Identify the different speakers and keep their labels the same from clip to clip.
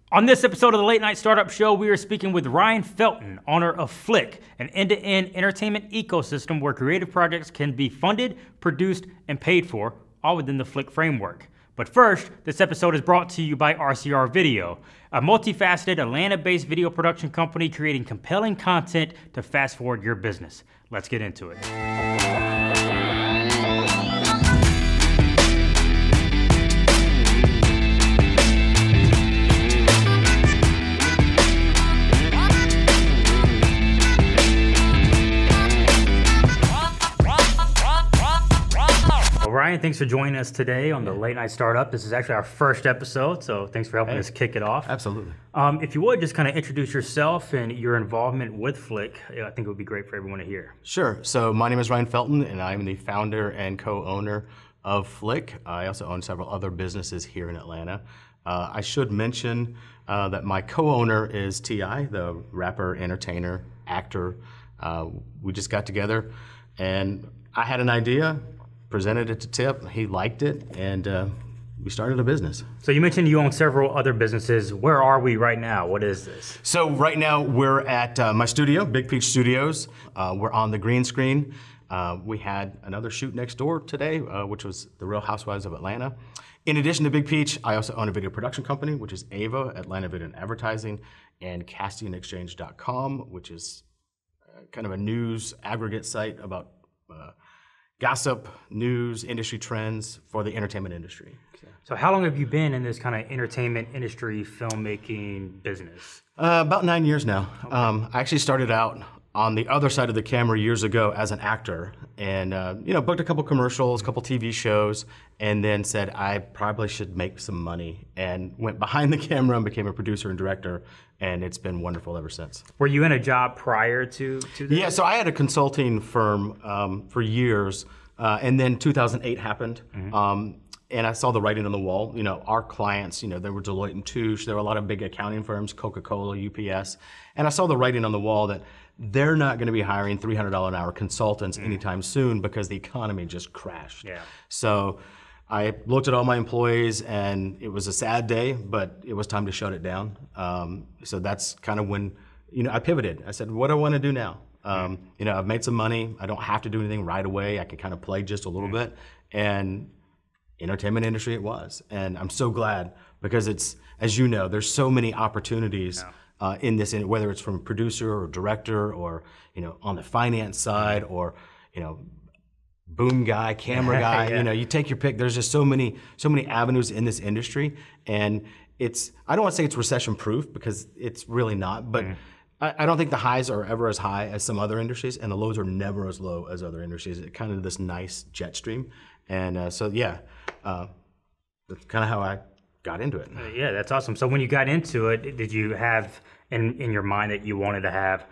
Speaker 1: On this episode of the Late Night Startup Show, we are speaking with Ryan Felton, owner of FLiK, an end-to-end entertainment ecosystem where creative projects can be funded, produced, and paid for, all within the FLiK framework. But first, this episode is brought to you by RCR Video, a multifaceted Atlanta-based video production company creating compelling content to fast-forward your business. Let's get into it. Ryan, thanks for joining us today on the Late Night Startup. This is actually our first episode, so thanks for helping us kick it off.
Speaker 2: Absolutely.
Speaker 1: If you would, just kind of introduce yourself and your involvement with FLiK. I think it would be great for everyone to hear.
Speaker 2: Sure. So my name is Ryan Felton, and I'm the founder and co-owner of FLiK. I also own several other businesses here in Atlanta. I should mention that my co-owner is T.I., the rapper, entertainer, actor. We just got together, and I had an idea, presented it to Tip, he liked it, and we started a business.
Speaker 1: So you mentioned you own several other businesses. Where are we right now? What is this?
Speaker 2: So right now we're at my studio, Big Peach Studios. We're on the green screen. We had another shoot next door today, which was The Real Housewives of Atlanta. In addition to Big Peach, I also own a video production company, which is AVA, Atlanta Video and Advertising, and castingexchange.com, which is kind of a news aggregate site about gossip, news, industry trends for the entertainment industry.
Speaker 1: So how long have you been in this kind of entertainment industry, filmmaking business?
Speaker 2: About 9 years now. Okay. I actually started out on the other side of the camera years ago as an actor, and booked a couple commercials, a couple TV shows, and then said I probably should make some money, and went behind the camera and became a producer and director, and it's been wonderful ever since.
Speaker 1: Were you in a job prior to this?
Speaker 2: Yeah, so I had a consulting firm for years, and then 2008 happened. Mm-hmm. And I saw the writing on the wall. You know, our clients, there were Deloitte and Touche, there were a lot of big accounting firms, Coca-Cola, UPS, and I saw the writing on the wall that they're not going to be hiring $300 an hour consultants anytime soon because the economy just crashed. Yeah. So I looked at all my employees, and it was a sad day, but it was time to shut it down. So that's kind of when I pivoted. I said, what do I want to do now? I've made some money. I don't have to do anything right away. I can kind of play just a little bit. And entertainment industry it was. And I'm so glad, because it's, as you know, there's so many opportunities in this, whether it's from producer or director or, on the finance side or, boom guy, camera guy,
Speaker 1: Yeah.
Speaker 2: You take your pick. There's just so many avenues in this industry. And I don't want to say it's recession proof, because it's really not, but I don't think the highs are ever as high as some other industries, and the lows are never as low as other industries. It's kind of this nice jet stream. And that's kind of how I got into it.
Speaker 1: Yeah, that's awesome. So when you got into it, did you have in your mind that you wanted to have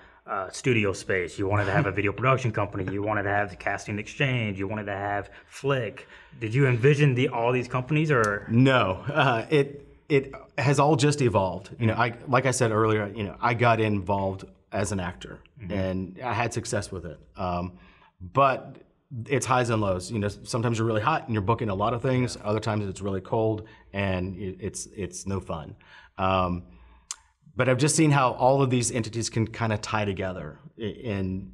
Speaker 1: studio space, you wanted to have a video production company, you wanted to have the Casting Exchange, you wanted to have FLiK? Did you envision all these companies, or?
Speaker 2: No, it has all just evolved. Like I said earlier, I got involved as an actor, and I had success with it. But it's highs and lows. Sometimes you're really hot and you're booking a lot of things. Other times it's really cold and it's no fun. But I've just seen how all of these entities can kind of tie together, and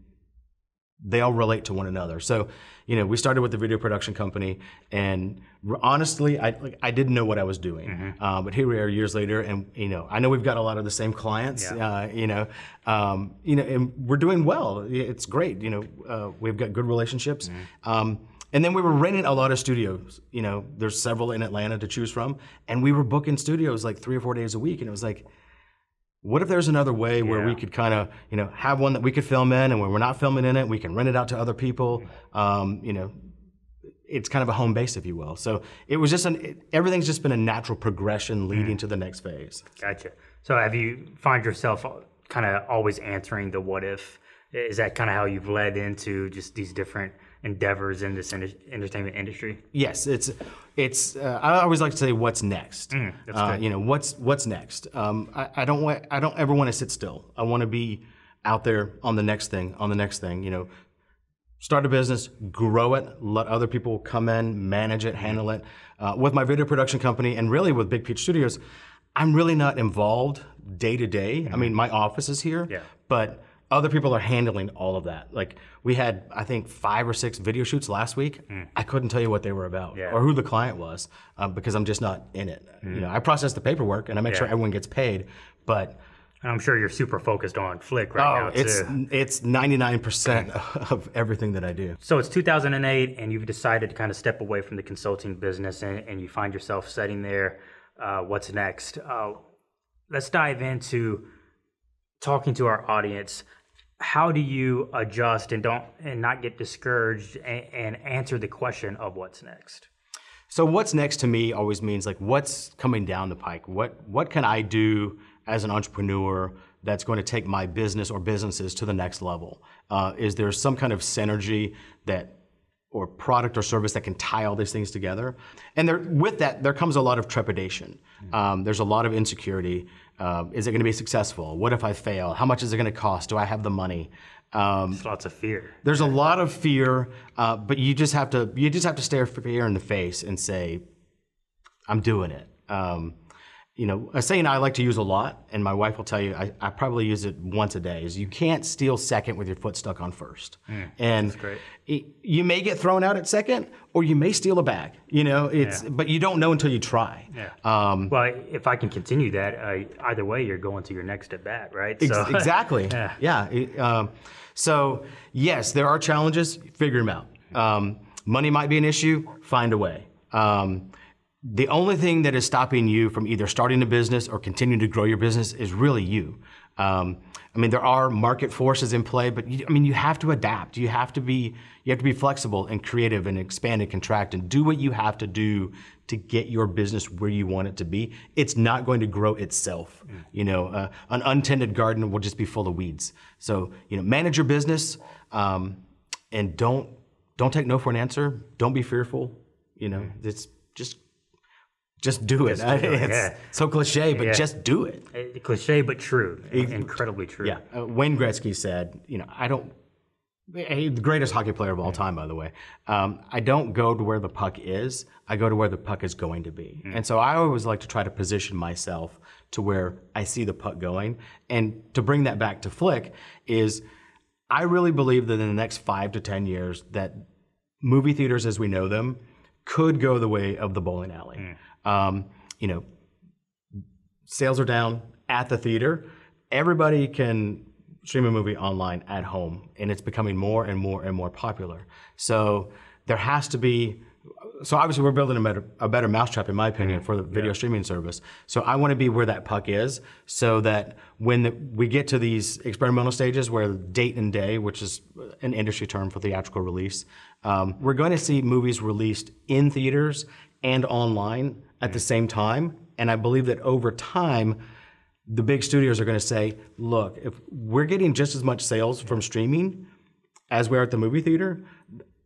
Speaker 2: they all relate to one another. So, we started with the video production company, and honestly, I didn't know what I was doing. But here we are years later, and I know we've got a lot of the same clients. And we're doing well. It's great. We've got good relationships. And then we were renting a lot of studios. There's several in Atlanta to choose from, and we were booking studios like 3 or 4 days a week, and it was like, what if there's another way where we could kind of, have one that we could film in, and when we're not filming in it, we can rent it out to other people. It's kind of a home base, if you will. So it was just everything's just been a natural progression leading to the next phase.
Speaker 1: Gotcha. So have you find yourself kind of always answering the what if? Is that kind of how you've led into just these different endeavors in this entertainment industry?
Speaker 2: Yes, it's. I always like to say, "What's next?"
Speaker 1: That's good.
Speaker 2: What's next? I don't ever want to sit still. I want to be out there on the next thing, start a business, grow it, let other people come in, manage it, handle it. With my video production company, and really with Big Peach Studios, I'm really not involved day to day. I mean, my office is here, but other people are handling all of that. Like we had, I think, 5 or 6 video shoots last week. I couldn't tell you what they were about or who the client was because I'm just not in it. You know, I process the paperwork and I make sure everyone gets paid, but
Speaker 1: I'm sure you're super focused on FLiK right now too.
Speaker 2: It's 99% of everything that I do.
Speaker 1: So it's 2008 and you've decided to kind of step away from the consulting business and you find yourself sitting there. What's next? Let's dive into talking to our audience. How do you adjust and not get discouraged and answer the question of what's next?
Speaker 2: So what's next to me always means like what's coming down the pike? What can I do as an entrepreneur that's going to take my business or businesses to the next level? Is there some kind of synergy or product or service that can tie all these things together? And with that, there comes a lot of trepidation. There's a lot of insecurity. Is it going to be successful? What if I fail? How much is it going to cost? Do I have the money?
Speaker 1: There's lots of fear.
Speaker 2: There's a lot of fear, but you just have to stare fear in the face and say, I'm doing it. You know, a saying I like to use a lot, and my wife will tell you, I probably use it once a day, is you can't steal second with your foot stuck on first. And
Speaker 1: that's great.
Speaker 2: You may get thrown out at second, or you may steal a bag, you know, but you don't know until you try.
Speaker 1: Well, if I can continue that, either way, you're going to your next at bat, right? So,
Speaker 2: exactly. So yes, there are challenges, figure them out. Money might be an issue, find a way. The only thing that is stopping you from either starting a business or continuing to grow your business is really you. I mean, there are market forces in play, but you have to adapt. You have to be flexible and creative and expand and contract and do what you have to do to get your business where you want it to be. It's not going to grow itself. You know, an untended garden will just be full of weeds. So, you know, manage your business and don't take no for an answer. Don't be fearful. You know, it's just do it. It's so cliche, but just do it.
Speaker 1: Cliche, but true. Incredibly true.
Speaker 2: Yeah. Wayne Gretzky said, you know, the greatest hockey player of all time, by the way. I don't go to where the puck is. I go to where the puck is going to be. And so I always like to try to position myself to where I see the puck going. And to bring that back to FLiK is I really believe that in the next 5 to 10 years that movie theaters as we know them could go the way of the bowling alley. You know, sales are down at the theater. Everybody can stream a movie online at home, and it's becoming more and more and more popular. So there has to be. So obviously, we're building a better mousetrap, in my opinion, for the video streaming service. So I want to be where that puck is, so that when we get to these experimental stages, where date and day, which is an industry term for theatrical release, we're going to see movies released in theaters and online at the same time. And I believe that over time, the big studios are going to say, look, if we're getting just as much sales from streaming as we are at the movie theater,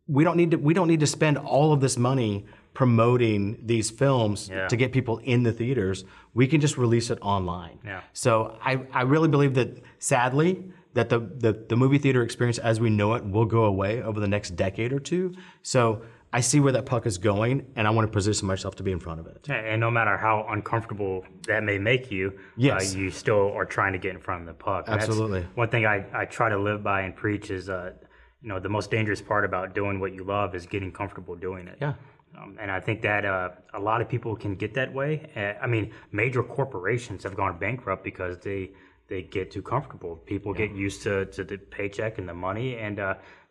Speaker 2: we don't need to spend all of this money promoting these films to get people in the theaters. We can just release it online. So I really believe that, sadly, that the movie theater experience as we know it will go away over the next decade or two. So I see where that puck is going, and I want to position myself to be in front of it.
Speaker 1: And no matter how uncomfortable that may make you, you still are trying to get in front of the puck.
Speaker 2: Absolutely.
Speaker 1: That's one thing I try to live by and preach is, you know, the most dangerous part about doing what you love is getting comfortable doing it. And I think that a lot of people can get that way. I mean, major corporations have gone bankrupt because they get too comfortable. People get used to the paycheck and the money, and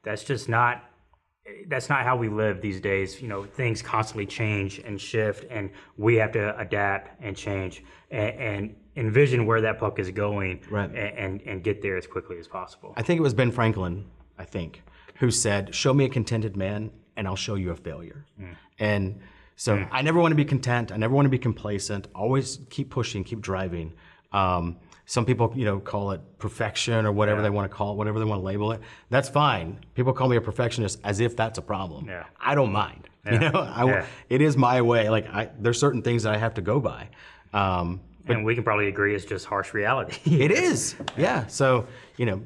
Speaker 1: that's just not. That's not how we live these days. You know, things constantly change and shift, and we have to adapt and change and envision where that puck is going, and get there as quickly as possible.
Speaker 2: I think it was Ben Franklin, who said, "Show me a contented man, and I'll show you a failure." And so I never want to be content. I never want to be complacent. Always keep pushing, keep driving. Some people, you know, call it perfection or whatever they want to call it, whatever they want to label it. That's fine. People call me a perfectionist as if that's a problem. I don't mind. You know, it is my way. Like there's certain things that I have to go by.
Speaker 1: And we can probably agree it's just harsh reality.
Speaker 2: It is. Yeah. So, you know,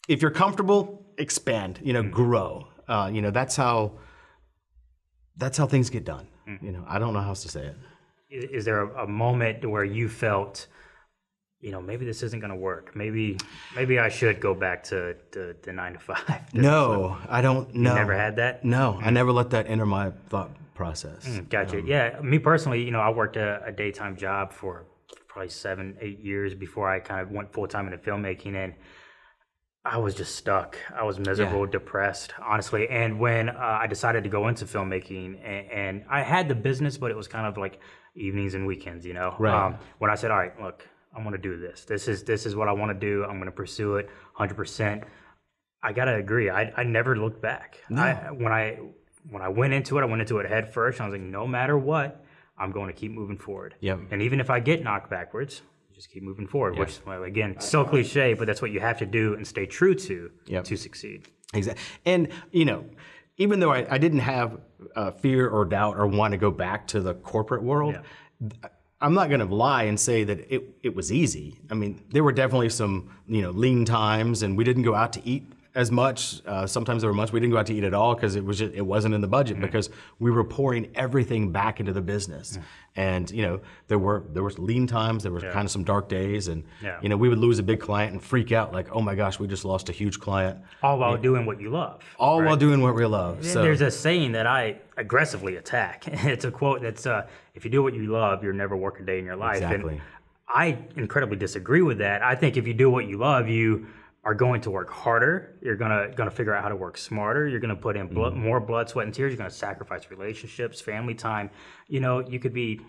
Speaker 2: if you're comfortable, expand. You know, grow. You know, that's how things get done. You know, I don't know how else to say it.
Speaker 1: is there a moment where you felt, you know, maybe this isn't going to work? Maybe I should go back to 9 to 5.
Speaker 2: No, I don't know.
Speaker 1: You never had that?
Speaker 2: No, I never let that enter my thought process.
Speaker 1: Gotcha. Yeah, me personally, you know, I worked a daytime job for probably 7-8 years before I kind of went full time into filmmaking, and I was just stuck. I was miserable, depressed, honestly. And when I decided to go into filmmaking, and I had the business, but it was kind of like evenings and weekends, you know.
Speaker 2: Right.
Speaker 1: When I said, all right, look, I'm going to do this. This is what I want to do. I'm going to pursue it 100%. I got to agree. I never looked back.
Speaker 2: No.
Speaker 1: When I went into it head first. I was like, no matter what, I'm going to keep moving forward.
Speaker 2: Yep.
Speaker 1: And even if I get knocked backwards, just keep moving forward, which, well, again, so cliche, but that's what you have to do and stay true to succeed.
Speaker 2: Exactly. And, you know, even though I didn't have fear or doubt or want to go back to the corporate world, I'm not going to lie and say that it was easy. I mean, there were definitely some, you know, lean times, and we didn't go out to eat as much. Sometimes there were months we didn't go out to eat at all because it wasn't in the budget, because we were pouring everything back into the business. And, you know, there was lean times, there was kind of some dark days, and you know, we would lose a big client and freak out like, oh my gosh, we just lost a huge client.
Speaker 1: All while doing what you love.
Speaker 2: All while doing what we love. So
Speaker 1: there's a saying that I aggressively attack. It's a quote that's, if you do what you love, you'll never work a day in your life.
Speaker 2: Exactly.
Speaker 1: And I incredibly disagree with that. I think if you do what you love, you are going to work harder. You're gonna figure out how to work smarter. You're gonna put in more blood, sweat, and tears. You're gonna sacrifice relationships, family time. You know, you could be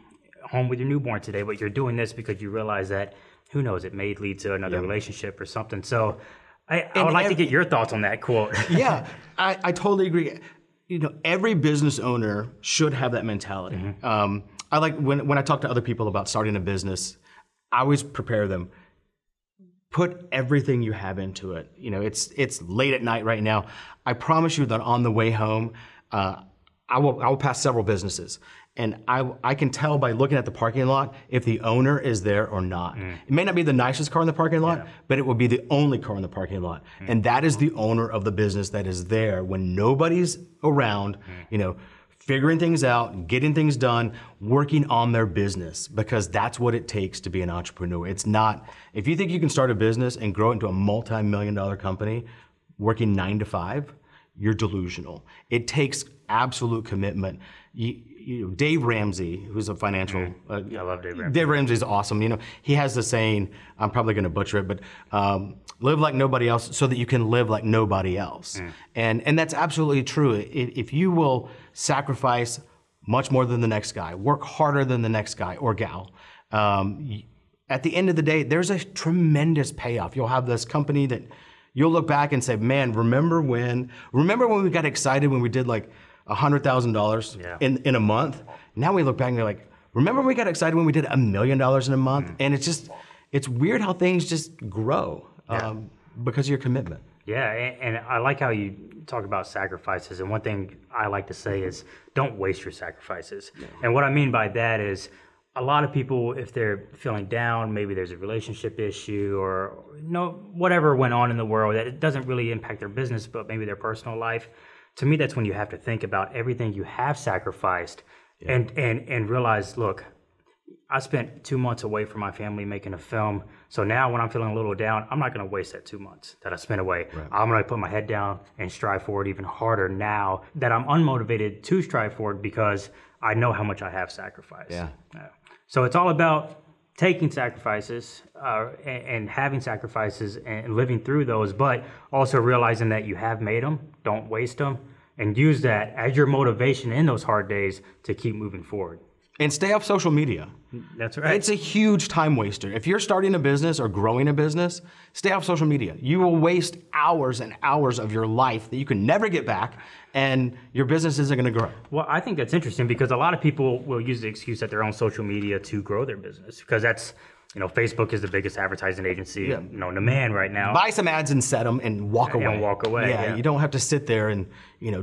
Speaker 1: home with your newborn today, but you're doing this because you realize that, who knows, it may lead to another relationship or something. So I would like to get your thoughts on that quote.
Speaker 2: Yeah, I totally agree. You know, every business owner should have that mentality. I like when I talk to other people about starting a business, I always prepare them. Put everything you have into it. You know, it's late at night right now. I promise you that on the way home, I will pass several businesses, and I can tell by looking at the parking lot if the owner is there or not. It may not be the nicest car in the parking lot, but it will be the only car in the parking lot, and that is the owner of the business that is there when nobody's around. You know, figuring things out, getting things done, working on their business, because that's what it takes to be an entrepreneur. It's not, if you think you can start a business and grow it into a multi-million-dollar company working 9 to 5, you're delusional. It takes absolute commitment. You know, Dave Ramsey, who's a financial...
Speaker 1: I love Dave Ramsey.
Speaker 2: Dave Ramsey's awesome. You know, he has the saying, I'm probably going to butcher it, but live like nobody else so that you can live like nobody else. And that's absolutely true. If you will sacrifice much more than the next guy, work harder than the next guy or gal, at the end of the day, there's a tremendous payoff. You'll have this company that you'll look back and say, man, remember when we got excited when we did like $100,000 in a month? Now we look back and we're like, remember when we got excited when we did $1 million in a month? And it's weird how things just grow because of your commitment.
Speaker 1: Yeah, and I like how you talk about sacrifices. And one thing I like to say is, don't waste your sacrifices. And what I mean by that is, a lot of people, if they're feeling down, maybe there's a relationship issue or whatever went on in the world that it doesn't really impact their business, but maybe their personal life. To me, that's when you have to think about everything you have sacrificed and realize, look, I spent 2 months away from my family making a film. So now when I'm feeling a little down, I'm not going to waste that 2 months that I spent away. I'm going to put my head down and strive forward even harder now that I'm unmotivated to strive forward because I know how much I have sacrificed. So it's all about taking sacrifices and having sacrifices and living through those, but also realizing that you have made them, don't waste them, and use that as your motivation in those hard days to keep moving forward.
Speaker 2: And stay off social media.
Speaker 1: That's right.
Speaker 2: It's a huge time waster. If you're starting a business or growing a business, stay off social media. You will waste hours and hours of your life that you can never get back, and your business isn't going to grow.
Speaker 1: Well, I think that's interesting because a lot of people will use the excuse that they're on social media to grow their business because that's, Facebook is the biggest advertising agency, known to man right now.
Speaker 2: Buy some ads and set them and walk away.
Speaker 1: And walk away.
Speaker 2: Yeah, you don't have to sit there and,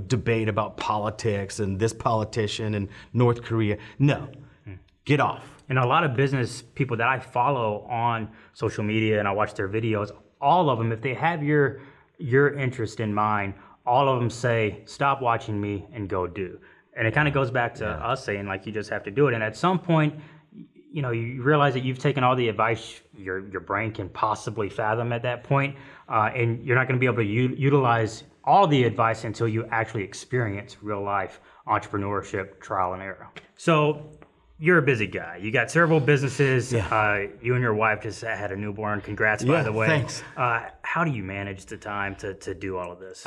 Speaker 2: debate about politics and this politician and North Korea. No, get off.
Speaker 1: And a lot of business people that I follow on social media and I watch their videos, all of them, if they have your interest in mind, all of them say, stop watching me and go do. And it kind of goes back to us saying, like, you just have to do it. And at some point, you know, you realize that you've taken all the advice your brain can possibly fathom at that point, and you're not going to be able to utilize all the advice until you actually experience real life entrepreneurship, trial and error. So you're a busy guy. You got several businesses.
Speaker 2: Yeah.
Speaker 1: You and your wife just had a newborn. Congrats, by the way.
Speaker 2: Thanks.
Speaker 1: How do you manage the time to do all of this?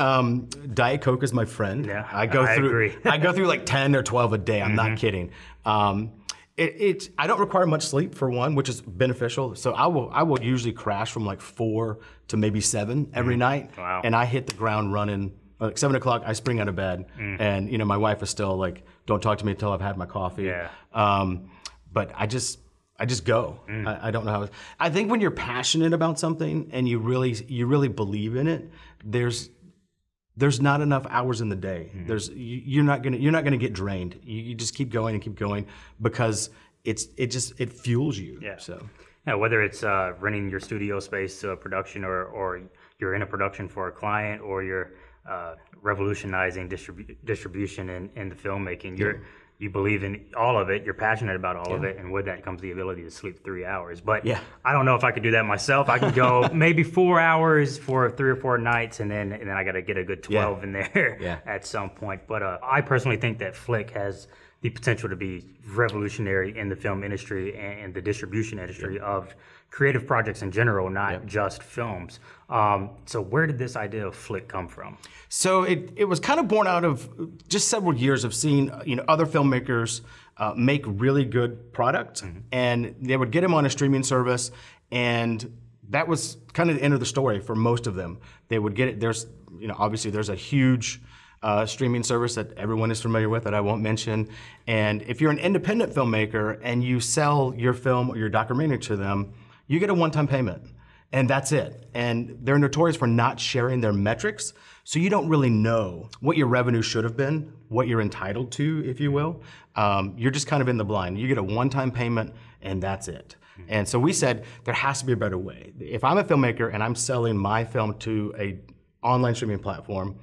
Speaker 2: Diet Coke is my friend.
Speaker 1: Yeah,
Speaker 2: I agree. I go through like 10 or 12 a day. I'm not kidding. I don't require much sleep for one, which is beneficial. So I will usually crash from like 4 to maybe 7 every night.
Speaker 1: Wow.
Speaker 2: And I hit the ground running. Like 7 o'clock, I spring out of bed, and you know my wife is still like, "Don't talk to me until I've had my coffee."
Speaker 1: Yeah.
Speaker 2: But I just go. I don't know how. I think when you're passionate about something and you really believe in it, there's not enough hours in the day. You're not gonna get drained. You just keep going and keep going because it fuels you.
Speaker 1: Yeah.
Speaker 2: So.
Speaker 1: Yeah, whether it's renting your studio space to a production, or you're in a production for a client, or you're revolutionizing distribution in the filmmaking, you believe in all of it, you're passionate about all of it, and with that comes the ability to sleep 3 hours. But I don't know if I could do that myself. I can go maybe 4 hours for 3 or 4 nights, and then I got to get a good 12 in there at some point. But I personally think that FLiK has the potential to be revolutionary in the film industry and the distribution industry of creative projects in general, not just films. So where did this idea of FLiK come from? So
Speaker 2: it was kind of born out of just several years of seeing other filmmakers make really good product, and they would get them on a streaming service, and that was kind of the end of the story for most of them. They would get it. There's obviously there's a huge streaming service that everyone is familiar with that I won't mention. And if you're an independent filmmaker and you sell your film or your documentary to them, you get a one-time payment, and that's it. And they're notorious for not sharing their metrics, so you don't really know what your revenue should have been, what you're entitled to, if you will. You're just kind of in the blind. You get a one-time payment, and that's it. And so we said there has to be a better way. If I'm a filmmaker and I'm selling my film to a online streaming platform,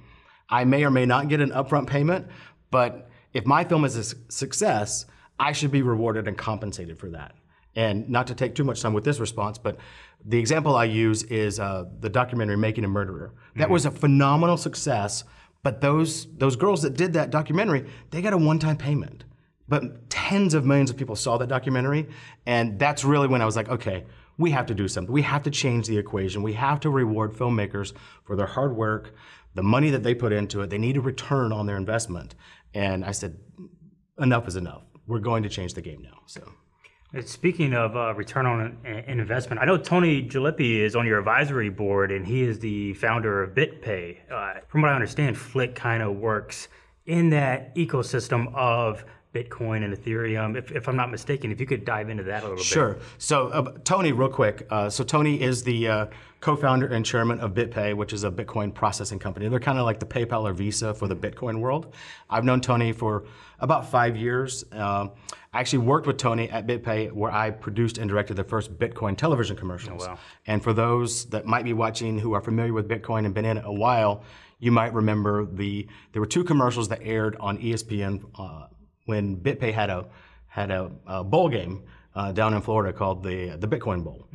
Speaker 2: I may or may not get an upfront payment, but if my film is a success, I should be rewarded and compensated for that. And not to take too much time with this response, but the example I use is the documentary Making a Murderer. That was a phenomenal success, but those girls that did that documentary, they got a one-time payment. But tens of millions of people saw that documentary, and that's really when I was like, okay, we have to do something. We have to change the equation. We have to reward filmmakers for their hard work, the money that they put into it. They need a return on their investment. And I said, enough is enough. We're going to change the game now. So.
Speaker 1: Speaking of return on an investment, I know Tony Jalopy is on your advisory board, and he is the founder of BitPay. From what I understand, FLiK kind of works in that ecosystem of Bitcoin and Ethereum. If I'm not mistaken, if you could dive into that a little bit.
Speaker 2: Sure. So Tony, real quick. So Tony is the co-founder and chairman of BitPay, which is a Bitcoin processing company. They're kind of like the PayPal or Visa for the Bitcoin world. I've known Tony for about 5 years. I actually worked with Tony at BitPay, where I produced and directed the first Bitcoin television commercials.
Speaker 1: Oh, wow.
Speaker 2: And for those that might be watching who are familiar with Bitcoin and been in it a while, you might remember there were 2 commercials that aired on ESPN when BitPay had a bowl game down in Florida called the Bitcoin Bowl.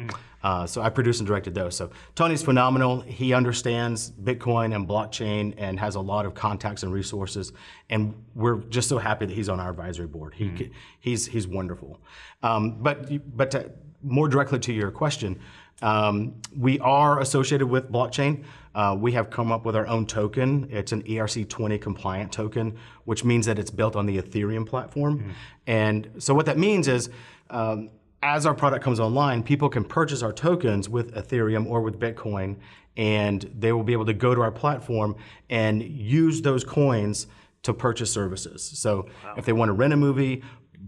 Speaker 2: So I produced and directed those. So Tony's phenomenal. He understands Bitcoin and blockchain and has a lot of contacts and resources. And we're just so happy that he's on our advisory board. He's wonderful. But more directly to your question, we are associated with blockchain. We have come up with our own token. It's an ERC-20 compliant token, which means that it's built on the Ethereum platform. And so what that means is, as our product comes online, people can purchase our tokens with Ethereum or with Bitcoin, and they will be able to go to our platform and use those coins to purchase services. So if they want to rent a movie,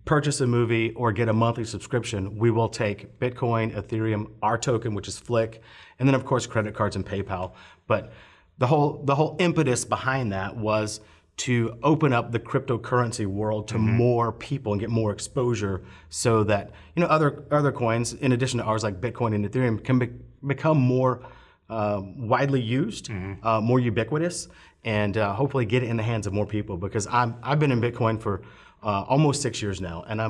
Speaker 2: purchase a movie, or get a monthly subscription, we will take Bitcoin, Ethereum, our token, which is FLiK, and then of course credit cards and PayPal. But the whole impetus behind that was to open up the cryptocurrency world to more people and get more exposure, so that other coins, in addition to ours like Bitcoin and Ethereum, can become more widely used, more ubiquitous, and hopefully get it in the hands of more people. Because I've been in Bitcoin for almost 6 years now, and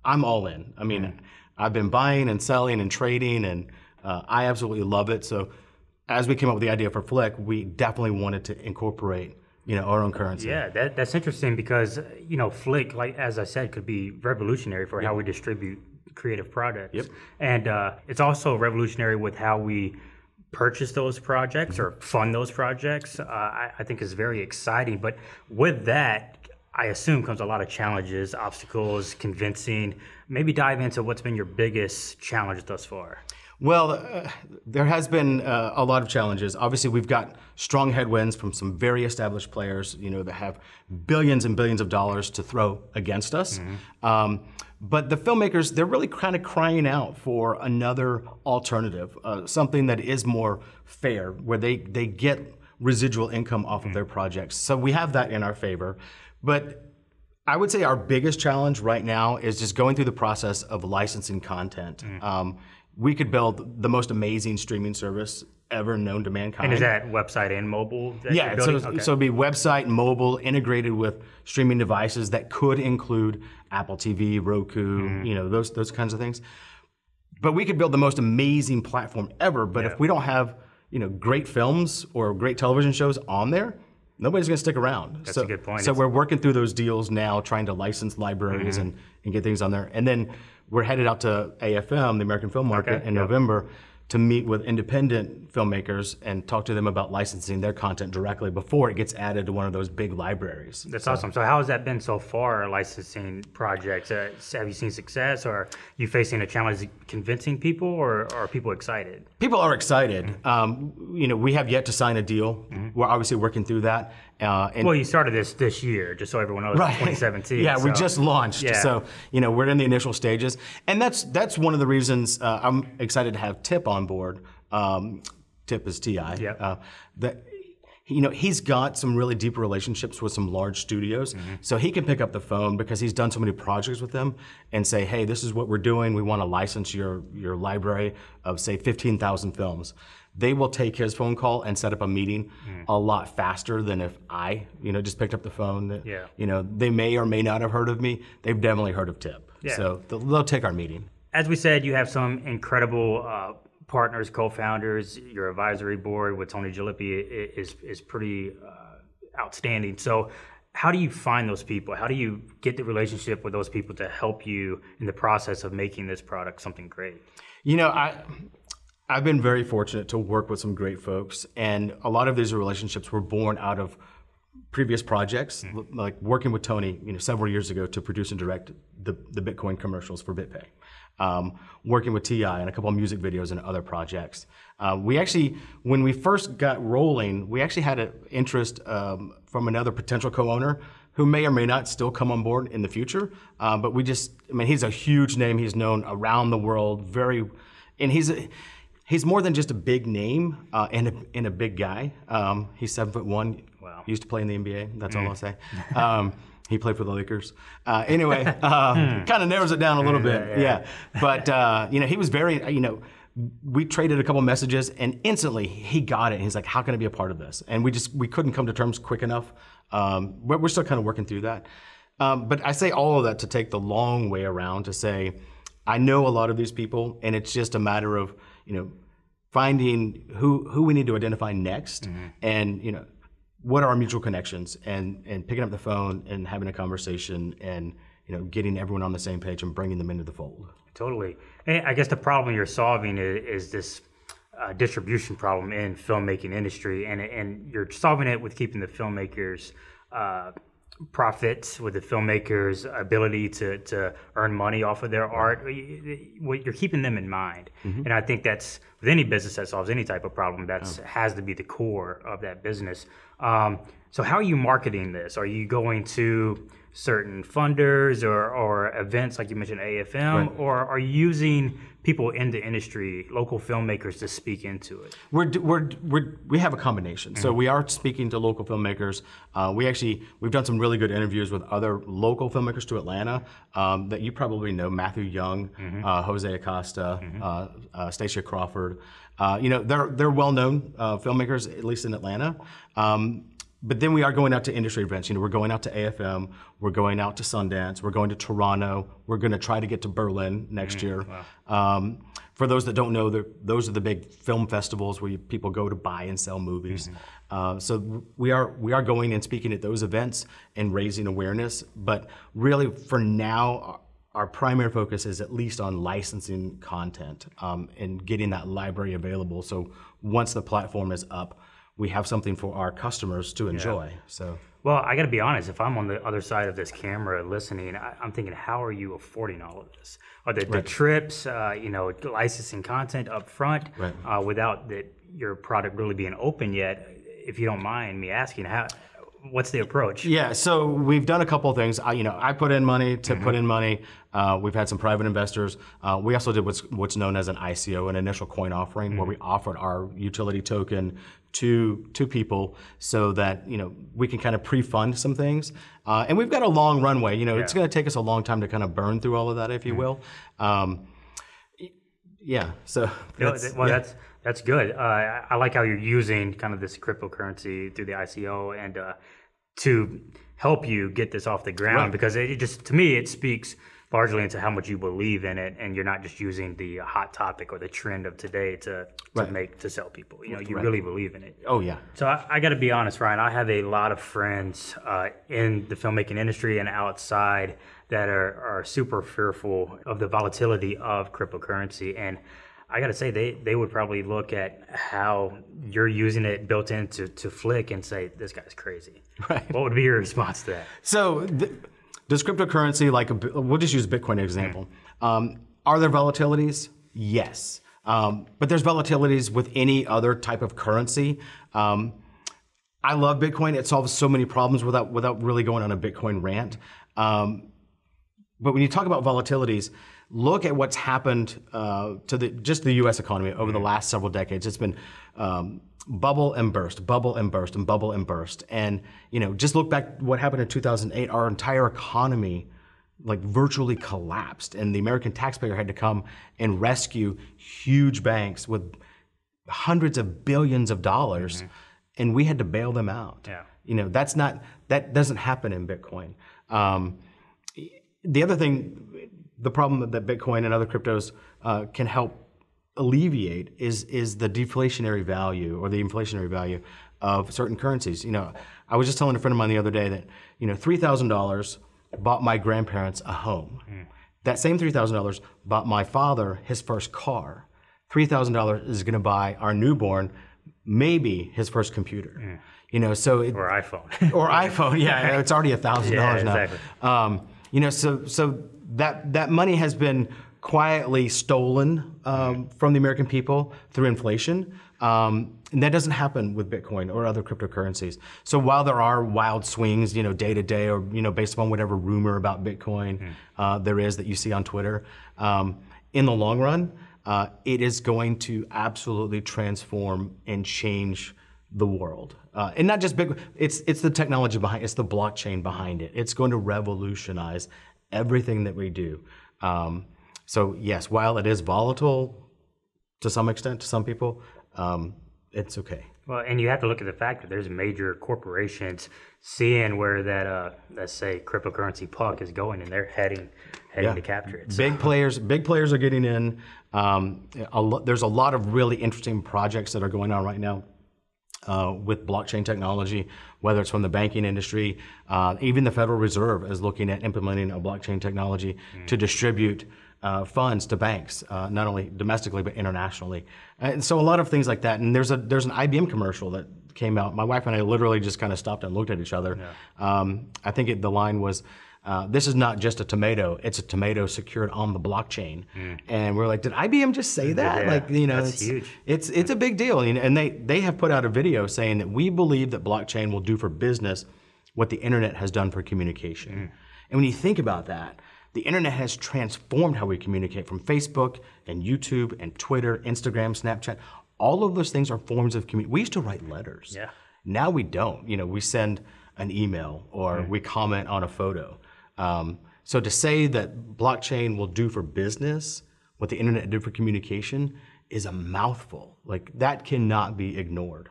Speaker 2: I'm all in. I mean, I've been buying and selling and trading, and I absolutely love it. So as we came up with the idea for FLiK, we definitely wanted to incorporate our own currency.
Speaker 1: Yeah, that's interesting because FLiK, like as I said, could be revolutionary for how we distribute creative products.
Speaker 2: Yep.
Speaker 1: And it's also revolutionary with how we purchase those projects or fund those projects. I think is very exciting. But with that, I assume comes a lot of challenges, obstacles, convincing. Maybe dive into what's been your biggest challenge thus far.
Speaker 2: Well, there has been a lot of challenges. Obviously, we've got strong headwinds from some very established players, that have billions and billions of dollars to throw against us. But the filmmakers, they're really kind of crying out for another alternative, something that is more fair, where they get residual income off of their projects. So we have that in our favor. But I would say our biggest challenge right now is just going through the process of licensing content. We could build the most amazing streaming service ever known to mankind.
Speaker 1: And is that website and mobile?
Speaker 2: Yeah, so it'd be website, mobile, integrated with streaming devices that could include Apple TV, Roku, those kinds of things. But we could build the most amazing platform ever. But if we don't have great films or great television shows on there, nobody's going to stick around.
Speaker 1: That's a good point.
Speaker 2: So we're working through those deals now, trying to license libraries and get things on there. And then we're headed out to AFM, the American Film Market, in November to meet with independent filmmakers and talk to them about licensing their content directly before it gets added to one of those big libraries.
Speaker 1: That's awesome. So how has that been so far, licensing projects? Have you seen success, or are you facing a challenge convincing people, or are people excited?
Speaker 2: People are excited. We have yet to sign a deal. We're obviously working through that.
Speaker 1: Well, you started this year, just so everyone knows,
Speaker 2: right.
Speaker 1: 2017.
Speaker 2: Yeah, we just launched. Yeah. So, we're in the initial stages. And that's one of the reasons I'm excited to have Tip on board. Tip is T.I. He's got some really deep relationships with some large studios. So he can pick up the phone because he's done so many projects with them and say, hey, this is what we're doing. We want to license your library of, say, 15,000 films. They will take his phone call and set up a meeting a lot faster than if I, just picked up the phone. They may or may not have heard of me. They've definitely heard of Tip. Yeah. So they'll take our meeting.
Speaker 1: As we said, you have some incredible partners, co-founders. Your advisory board with Tony Jalopy is pretty outstanding. So how do you find those people? How do you get the relationship with those people to help you in the process of making this product something great?
Speaker 2: I've been very fortunate to work with some great folks, and a lot of these relationships were born out of previous projects, like working with Tony, several years ago to produce and direct the Bitcoin commercials for BitPay. Working with T.I. and a couple of music videos and other projects. We actually, when we first got rolling, we actually had an interest from another potential co-owner who may or may not still come on board in the future. But he's a huge name. He's known around the world, and he's more than just a big name and a big guy. He's 7'1". Wow. He used to play in the NBA. That's all I'll say. He played for the Lakers. Anyway, kind of narrows it down a little bit. Yeah. But he was very. We traded a couple messages, and instantly he got it. He's like, "How can I be a part of this?" And we couldn't come to terms quick enough. We're still kind of working through that. But I say all of that to take the long way around to say, I know a lot of these people, and it's just a matter of finding who we need to identify next, and what are our mutual connections, and picking up the phone and having a conversation, and getting everyone on the same page and bringing them into the fold.
Speaker 1: Totally. And I guess the problem you're solving is this distribution problem in filmmaking industry, and you're solving it with keeping the filmmakers profits, with the filmmakers' ability to earn money off of their art. You're keeping them in mind. And I think that's, with any business that solves any type of problem, has to be the core of that business. So how are you marketing this? Are you going to certain funders or events like you mentioned AFM,
Speaker 2: Right.
Speaker 1: or are you using people in the industry, local filmmakers, to speak into it?
Speaker 2: We have a combination. So we are speaking to local filmmakers. We've done some really good interviews with other local filmmakers to Atlanta that you probably know: Matthew Young, Jose Acosta, Stacia Crawford. They're well-known filmmakers, at least in Atlanta. But then we are going out to industry events. We're going out to AFM, we're going out to Sundance, we're going to Toronto, we're going to try to get to Berlin next year. Wow. For those that don't know, those are the big film festivals where people go to buy and sell movies. So we are going and speaking at those events and raising awareness. But really, for now, our primary focus is at least on licensing content and getting that library available. So once the platform is up, we have something for our customers to enjoy. Yeah. So,
Speaker 1: well, I got to be honest. If I'm on the other side of this camera listening, I'm thinking, how are you affording all of this? Are the trips, licensing content up front, without your product really being open yet? If you don't mind me asking, what's the approach?
Speaker 2: Yeah, so we've done a couple of things. I put in money to put in money. We've had some private investors. We also did what's known as an ICO, an initial coin offering, where we offered our utility token to people so that we can kind of pre-fund some things. And we've got a long runway. It's going to take us a long time to kind of burn through all of that, if you will. So
Speaker 1: that's good. I like how you're using kind of this cryptocurrency through the ICO and to help you get this off the ground, because it just, to me, it speaks largely into how much you believe in it, and you're not just using the hot topic or the trend of today to sell people. You really believe in it.
Speaker 2: Oh yeah.
Speaker 1: So I got to be honest, Ryan. I have a lot of friends in the filmmaking industry and outside that are super fearful of the volatility of cryptocurrency, and I got to say, they would probably look at how you're using it built into FLiK and say, this guy's crazy. Right. What would be your response to that?
Speaker 2: So does cryptocurrency, we'll just use Bitcoin as an example. Are there volatilities? Yes. But there's volatilities with any other type of currency. I love Bitcoin. It solves so many problems without really going on a Bitcoin rant. But when you talk about volatilities, look at what's happened to just the U.S. economy over the last several decades. It's been bubble and burst, bubble and burst, and bubble and burst. And just look back what happened in 2008. Our entire economy virtually collapsed, and the American taxpayer had to come and rescue huge banks with hundreds of billions of dollars, and we had to bail them out. Yeah. That doesn't happen in Bitcoin. The other thing, the problem that Bitcoin and other cryptos can help alleviate is the deflationary value or the inflationary value of certain currencies. I was just telling a friend of mine the other day that $3,000 bought my grandparents a home. That same $3,000 bought my father his first car. $3,000 is going to buy our newborn maybe his first computer. Or
Speaker 1: iPhone.
Speaker 2: Or iPhone. Yeah, it's already $1,000 now.
Speaker 1: Exactly.
Speaker 2: So that money has been quietly stolen from the American people through inflation. And that doesn't happen with Bitcoin or other cryptocurrencies. So while there are wild swings, day to day, or based upon whatever rumor about Bitcoin there is that you see on Twitter, in the long run, it is going to absolutely transform and change the world. And not just Bitcoin, it's the technology behind, it's the blockchain behind it. It's going to revolutionize everything that we do. So yes, while it is volatile to some extent to some people, it's okay.
Speaker 1: Well, and you have to look at the fact that there's major corporations seeing where that, let's say, cryptocurrency puck is going, and they're heading to capture it.
Speaker 2: So. Big players are getting in. There's a lot of really interesting projects that are going on right now with blockchain technology, whether it's from the banking industry, even the Federal Reserve is looking at implementing a blockchain technology to distribute funds to banks, not only domestically but internationally. And so a lot of things like that. And there's an IBM commercial that came out. My wife and I literally just kind of stopped and looked at each other. Yeah. I think the line was, this is not just a tomato, it's a tomato secured on the blockchain. And we're like, did IBM just say that?
Speaker 1: Yeah, that's huge.
Speaker 2: It's a big deal. And they have put out a video saying that we believe that blockchain will do for business what the internet has done for communication. And when you think about that, the internet has transformed how we communicate, from Facebook and YouTube and Twitter, Instagram, Snapchat. All of those things are forms of communication. We used to write letters.
Speaker 1: Yeah.
Speaker 2: Now we don't. You know, we send an email or we comment on a photo. So to say that blockchain will do for business what the internet did for communication is a mouthful. Like, that cannot be ignored.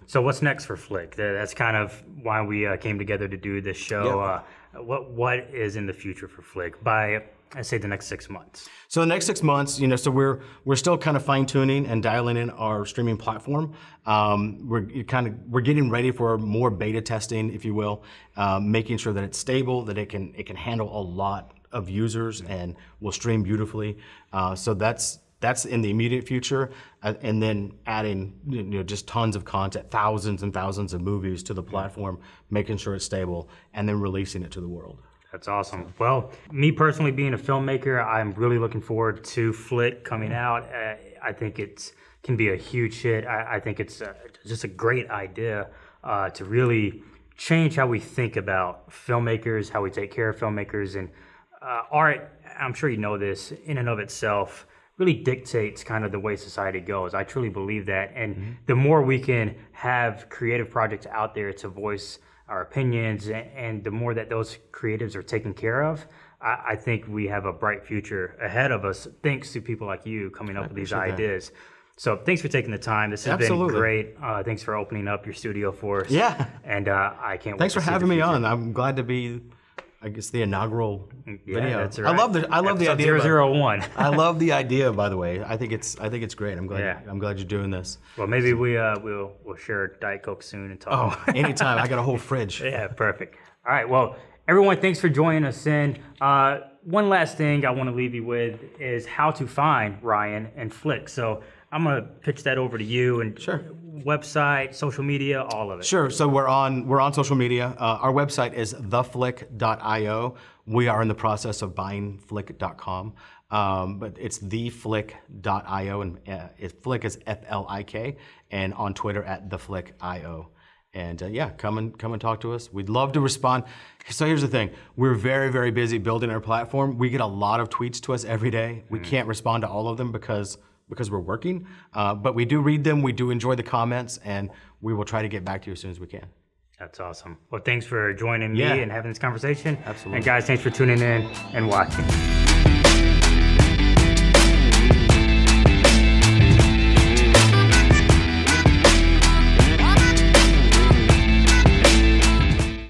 Speaker 1: So what's next for FLiK? That's kind of why we came together to do this show. What is in the future for FLiK by, I'd say, the next 6 months? So
Speaker 2: the next 6 months, you know, so we're still kind of fine tuning and dialing in our streaming platform. We're getting ready for more beta testing, if you will, making sure that it's stable, that it can handle a lot of users and will stream beautifully. So that's in the immediate future, and then adding, you know, just tons of content, thousands and thousands of movies to the platform, making sure it's stable, and then releasing it to the world.
Speaker 1: That's awesome. Well, me personally being a filmmaker, I'm really looking forward to FLiK coming out. I think it can be a huge hit. I think it's just a great idea to really change how we think about filmmakers, how we take care of filmmakers, and art, I'm sure you know this, in and of itself, really dictates kind of the way society goes. I truly believe that. And the more we can have creative projects out there to voice our opinions, and the more that those creatives are taken care of, I think we have a bright future ahead of us, thanks to people like you coming up with these ideas. So thanks for taking the time. This has been great. Thanks for opening up your studio for us.
Speaker 2: Yeah.
Speaker 1: And I can't wait
Speaker 2: Thanks
Speaker 1: to
Speaker 2: for
Speaker 1: see
Speaker 2: having
Speaker 1: the
Speaker 2: me
Speaker 1: future.
Speaker 2: on. I'm glad to be, I guess, the inaugural video.
Speaker 1: That's right.
Speaker 2: I love the idea.
Speaker 1: 001.
Speaker 2: I love the idea, by the way. I think it's great. I'm glad you're doing this.
Speaker 1: Well, maybe we'll share Diet Coke soon and talk.
Speaker 2: Oh, anytime. I got a whole fridge.
Speaker 1: Yeah, perfect. All right. Well, everyone, thanks for joining us in. One last thing I want to leave you with is how to find Ryan and FLiK. So I'm going to pitch that over to you, and website, social media, all of it. Sure.
Speaker 2: So we're on social media. Our website is theflik.io. We are in the process of buying flik.com, but it's theflik.io, and FLiK is FLiK, and on Twitter at theflik.io. And come and talk to us. We'd love to respond. So here's the thing: we're very, very busy building our platform. We get a lot of tweets to us every day. We can't respond to all of them because we're working, but we do read them. We do enjoy the comments, and we will try to get back to you as soon as we can.
Speaker 1: That's awesome. Well, thanks for joining me and having this conversation.
Speaker 2: Absolutely.
Speaker 1: And guys, thanks for tuning in and watching.